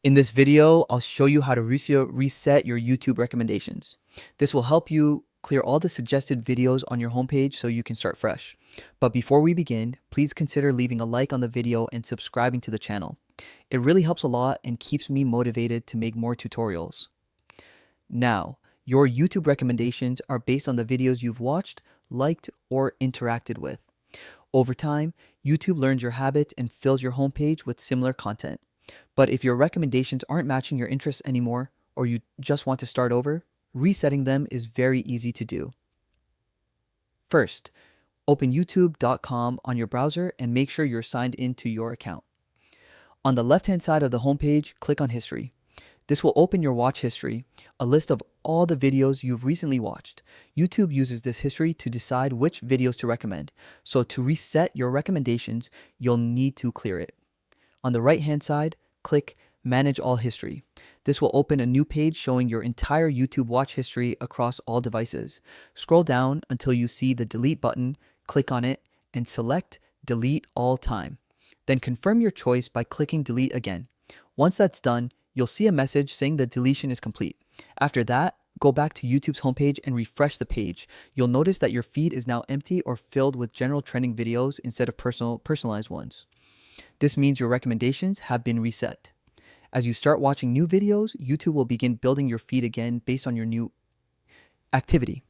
In this video, I'll show you how to reset your YouTube recommendations. This will help you clear all the suggested videos on your homepage so you can start fresh. But before we begin, please consider leaving a like on the video and subscribing to the channel. It really helps a lot and keeps me motivated to make more tutorials. Now, your YouTube recommendations are based on the videos you've watched, liked, or interacted with. Over time, YouTube learns your habits and fills your homepage with similar content. But if your recommendations aren't matching your interests anymore, or you just want to start over, resetting them is very easy to do. First, open youtube.com on your browser and make sure you're signed into your account. On the left-hand side of the homepage, click on History. This will open your watch history, a list of all the videos you've recently watched. YouTube uses this history to decide which videos to recommend, so to reset your recommendations, you'll need to clear it. On the right-hand side, click Manage All History. This will open a new page showing your entire YouTube watch history across all devices. Scroll down until you see the Delete button, click on it, and select Delete All Time. Then confirm your choice by clicking Delete again. Once that's done, you'll see a message saying the deletion is complete. After that, go back to YouTube's homepage and refresh the page. You'll notice that your feed is now empty or filled with general trending videos instead of personalized ones. This means your recommendations have been reset. As you start watching new videos, YouTube will begin building your feed again based on your new activity.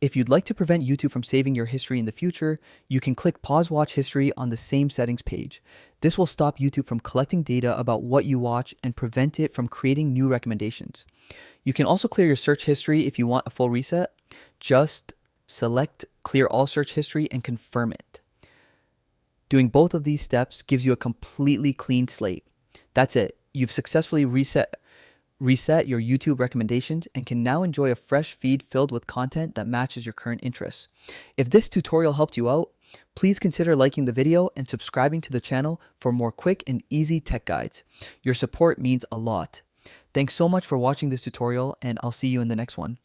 If you'd like to prevent YouTube from saving your history in the future, you can click Pause Watch History on the same settings page. This will stop YouTube from collecting data about what you watch and prevent it from creating new recommendations. You can also clear your search history if you want a full reset. Just select Clear All Search History and confirm it. Doing both of these steps gives you a completely clean slate. That's it. You've successfully reset your YouTube recommendations and can now enjoy a fresh feed filled with content that matches your current interests. If this tutorial helped you out, please consider liking the video and subscribing to the channel for more quick and easy tech guides. Your support means a lot. Thanks so much for watching this tutorial, and I'll see you in the next one.